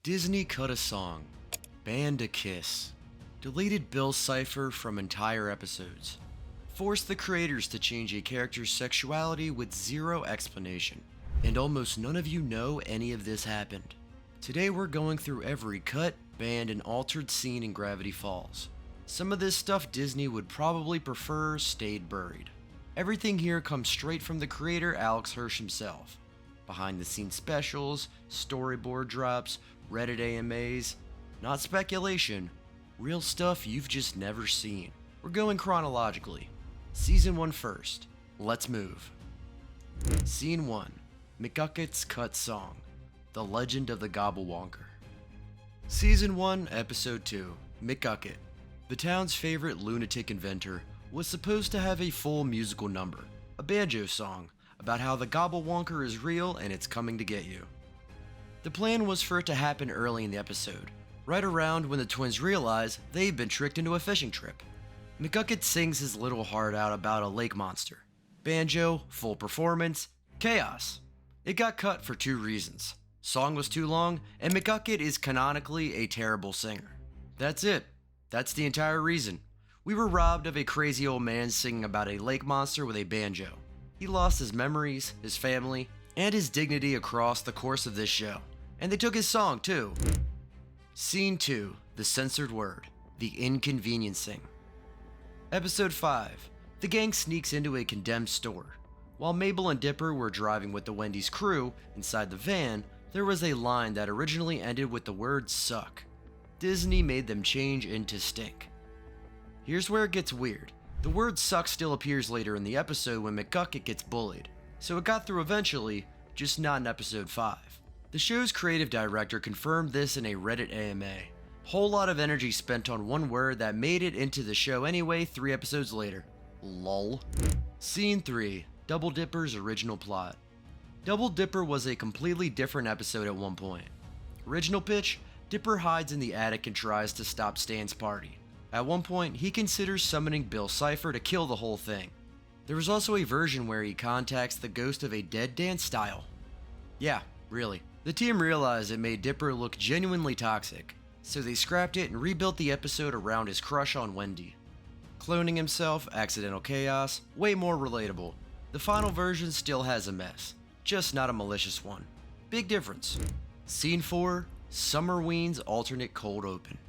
Disney cut a song, banned a kiss, deleted Bill Cipher from entire episodes, forced the creators to change a character's sexuality with zero explanation, and almost none of you know any of this happened. Today we're going through every cut, banned, and altered scene in Gravity Falls. Some of this stuff Disney would probably prefer stayed buried. Everything here comes straight from the creator Alex Hirsch himself. Behind the scenes specials, storyboard drops, Reddit AMAs, not speculation, real stuff you've just never seen. We're going chronologically. Season 1 first. Let's move. Scene 1. McGucket's cut song. The Legend of the Gobblewonker. Season 1, Episode 2. McGucket, the town's favorite lunatic inventor, was supposed to have a full musical number, a banjo song, about how the Gobblewonker is real and it's coming to get you. The plan was for it to happen early in the episode, right around when the twins realize they've been tricked into a fishing trip. McGucket sings his little heart out about a lake monster. Banjo, full performance, chaos. It got cut for 2 reasons. Song was too long, and McGucket is canonically a terrible singer. That's it. That's the entire reason. We were robbed of a crazy old man singing about a lake monster with a banjo. He lost his memories, his family, and his dignity across the course of this show. And they took his song too. Scene 2, the censored word, the inconveniencing. Episode 5, the gang sneaks into a condemned store. While Mabel and Dipper were driving with the Wendy's crew, inside the van, there was a line that originally ended with the word suck. Disney made them change into stink. Here's where it gets weird. The word suck still appears later in the episode when McGucket gets bullied, so it got through eventually, just not in episode 5. The show's creative director confirmed this in a Reddit AMA. Whole lot of energy spent on one word that made it into the show anyway 3 episodes later. Lol. Scene 3, Double Dipper's original plot. Double Dipper was a completely different episode at one point. Original pitch, Dipper hides in the attic and tries to stop Stan's party. At one point, he considers summoning Bill Cipher to kill the whole thing. There was also a version where he contacts the ghost of a dead Dan Style. Yeah, really. The team realized it made Dipper look genuinely toxic, so they scrapped it and rebuilt the episode around his crush on Wendy. Cloning himself, accidental chaos, way more relatable. The final version still has a mess, just not a malicious one. Big difference. Scene 4, Summerween's alternate cold open.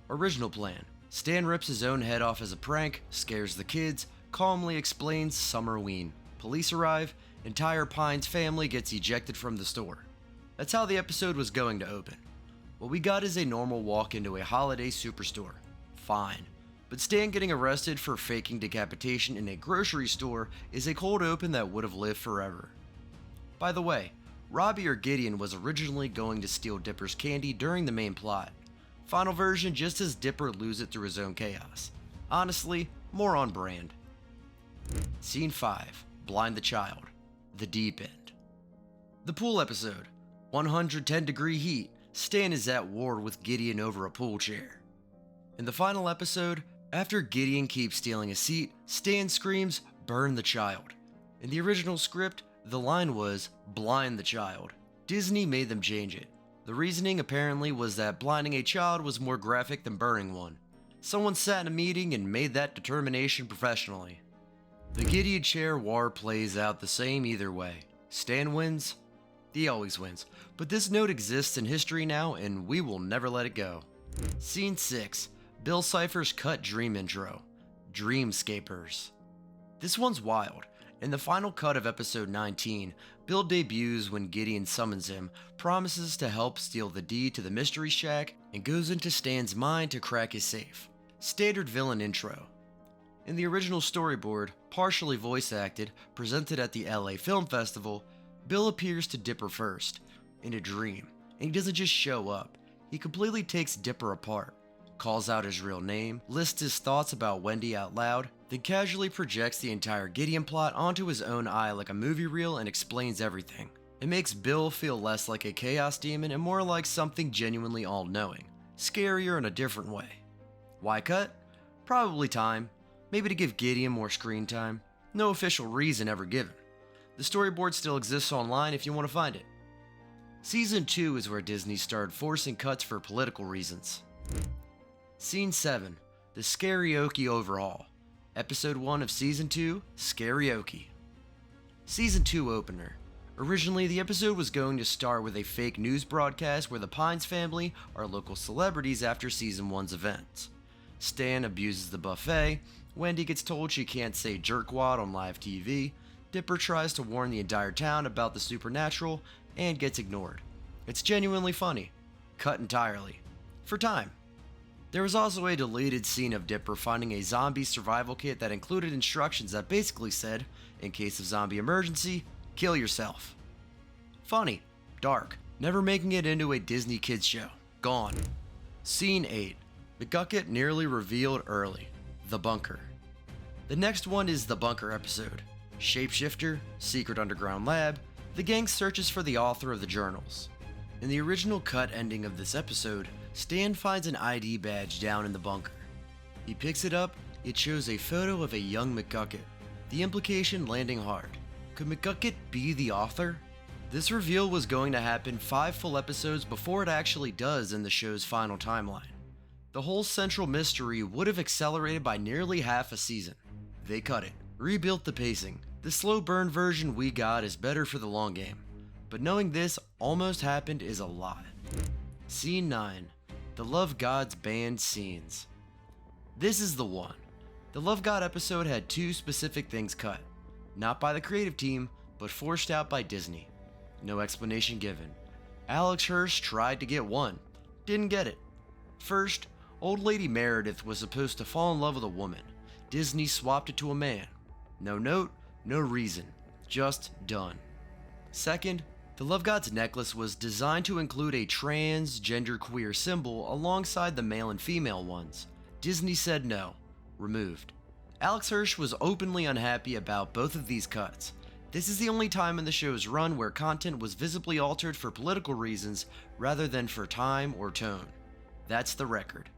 Original plan. Stan rips his own head off as a prank, scares the kids, calmly explains Summerween. Police arrive, entire Pines family gets ejected from the store. That's how the episode was going to open. What we got is a normal walk into a holiday superstore. Fine. But Stan getting arrested for faking decapitation in a grocery store is a cold open that would have lived forever. By the way, Robbie or Gideon was originally going to steal Dipper's candy during the main plot. Final version just as Dipper lose it through his own chaos. Honestly, more on brand. Scene 5, Blind the Child, the deep end. The pool episode, 110-degree heat, Stan is at war with Gideon over a pool chair. In the final episode, after Gideon keeps stealing a seat, Stan screams, "Burn the child." In the original script, the line was, "Blind the child." Disney made them change it. The reasoning apparently was that blinding a child was more graphic than burning one. Someone sat in a meeting and made that determination professionally. The Gideon chair war plays out the same either way. Stan wins. He always wins. But this note exists in history now and we will never let it go. Scene 6, Bill Cipher's cut dream intro, Dreamscapers. This one's wild. In the final cut of episode 19, Bill debuts when Gideon summons him, promises to help steal the deed to the mystery shack, and goes into Stan's mind to crack his safe. Standard villain intro. In the original storyboard, partially voice acted, presented at the LA Film Festival, Bill appears to Dipper first, in a dream, and he doesn't just show up, he completely takes Dipper apart, calls out his real name, lists his thoughts about Wendy out loud, then casually projects the entire Gideon plot onto his own eye like a movie reel and explains everything. It makes Bill feel less like a chaos demon and more like something genuinely all-knowing, scarier in a different way. Why cut? Probably time, maybe to give Gideon more screen time. No official reason ever given. The storyboard still exists online if you want to find it. Season 2 is where Disney started forcing cuts for political reasons. Scene 7, the Scarioke Overhaul. Episode 1 of Season 2, Scarioke. Season 2 opener. Originally, the episode was going to start with a fake news broadcast where the Pines family are local celebrities after Season 1's events. Stan abuses the buffet, Wendy gets told she can't say jerkwad on live TV, Dipper tries to warn the entire town about the supernatural, and gets ignored. It's genuinely funny. Cut entirely. For time. There was also a deleted scene of Dipper finding a zombie survival kit that included instructions that basically said, in case of zombie emergency, kill yourself. Funny. Dark. Never making it into a Disney kids show. Gone. Scene 8. McGucket nearly revealed early. The Bunker. The next one is the Bunker episode. Shapeshifter, secret underground lab, the gang searches for the author of the journals. In the original cut ending of this episode, Stan finds an ID badge down in the bunker. He picks it up, it shows a photo of a young McGucket. The implication landing hard. Could McGucket be the author? This reveal was going to happen 5 full episodes before it actually does in the show's final timeline. The whole central mystery would have accelerated by nearly half a season. They cut it, rebuilt the pacing. The slow burn version we got is better for the long game, but knowing this almost happened is a lot. Scene 9. The Love Gods banned scenes. This is the one. The Love God episode had 2 specific things cut. Not by the creative team, but forced out by Disney. No explanation given. Alex Hirsch tried to get one. Didn't get it. First, old lady Meredith was supposed to fall in love with a woman. Disney swapped it to a man. No note, no reason. Just done. Second, the Love God's necklace was designed to include a trans, genderqueer symbol alongside the male and female ones. Disney said no. Removed. Alex Hirsch was openly unhappy about both of these cuts. This is the only time in the show's run where content was visibly altered for political reasons rather than for time or tone. That's the record.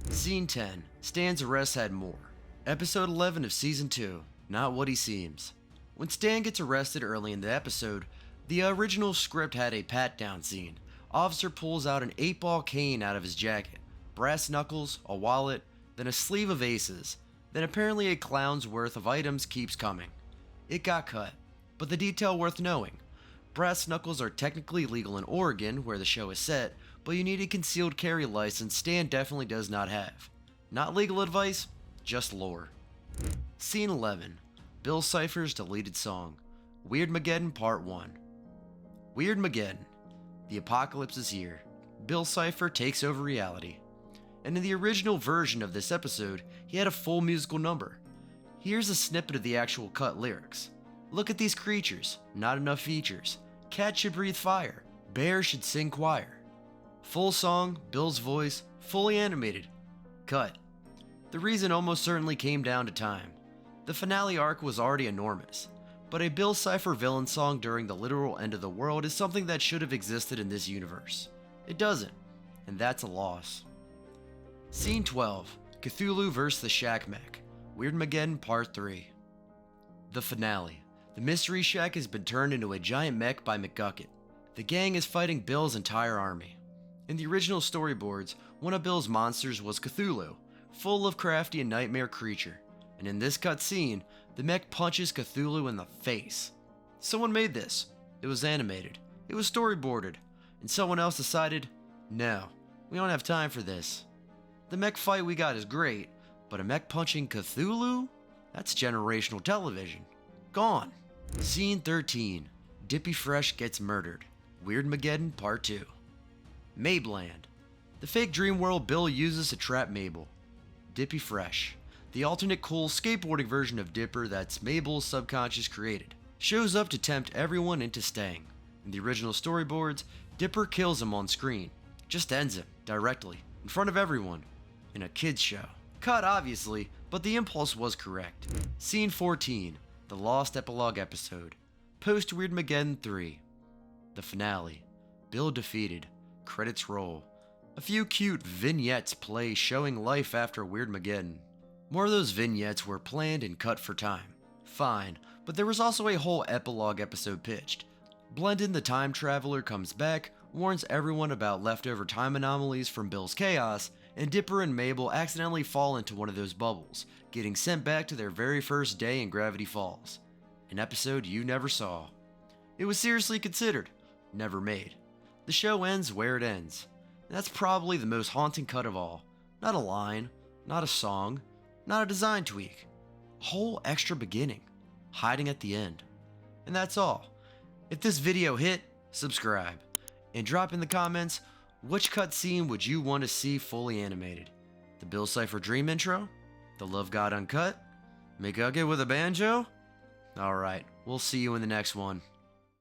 Scene 10. Stan's arrest had more. Episode 11 of Season 2. Not what he seems. When Stan gets arrested early in the episode, the original script had a pat-down scene. Officer pulls out an 8-ball cane out of his jacket, brass knuckles, a wallet, then a sleeve of aces, then apparently a clown's worth of items keeps coming. It got cut, but the detail worth knowing. Brass knuckles are technically legal in Oregon, where the show is set, but you need a concealed carry license Stan definitely does not have. Not legal advice, just lore. Scene 11. Bill Cipher's deleted song. Weirdmageddon Part 1. Weirdmageddon. The apocalypse is here. Bill Cipher takes over reality. And in the original version of this episode, he had a full musical number. Here's a snippet of the actual cut lyrics. Look at these creatures, not enough features. Cat should breathe fire. Bear should sing choir. Full song, Bill's voice, fully animated. Cut. The reason almost certainly came down to time. The finale arc was already enormous, but a Bill Cipher villain song during the literal end of the world is something that should have existed in this universe. It doesn't, and that's a loss. Scene 12. Cthulhu vs. the Shack Mech. Weirdmageddon Part 3. The finale. The Mystery Shack has been turned into a giant mech by McGucket. The gang is fighting Bill's entire army. In the original storyboards, one of Bill's monsters was Cthulhu, full of crafty and nightmare creature. And in this cut scene, the mech punches Cthulhu in the face. Someone made this. It was animated. It was storyboarded. And someone else decided, no, we don't have time for this. The mech fight we got is great, but a mech punching Cthulhu? That's generational television. Gone. Scene 13. Dippy Fresh gets murdered. Weirdmageddon Part 2. Mabeland. The fake dream world Bill uses to trap Mabel. Dippy Fresh. The alternate cool skateboarding version of Dipper that's Mabel's subconscious created. Shows up to tempt everyone into staying. In the original storyboards, Dipper kills him on screen. Just ends him, directly, in front of everyone. In a kids show. Cut obviously, but the impulse was correct. Scene 14. The Lost Epilogue episode. Post Weirdmageddon 3. The finale. Bill defeated. Credits roll. A few cute vignettes play showing life after Weirdmageddon. More of those vignettes were planned and cut for time. Fine, but there was also a whole epilogue episode pitched. Blendon the Time Traveler comes back, warns everyone about leftover time anomalies from Bill's chaos, and Dipper and Mabel accidentally fall into one of those bubbles, getting sent back to their very first day in Gravity Falls. An episode you never saw. It was seriously considered, never made. The show ends where it ends. And that's probably the most haunting cut of all. Not a line, not a song, not a design tweak. A whole extra beginning, hiding at the end. And that's all. If this video hit, subscribe. And drop in the comments, which cutscene would you want to see fully animated? The Bill Cipher Dream intro? The Love God Uncut? McGucket with a banjo? Alright, we'll see you in the next one.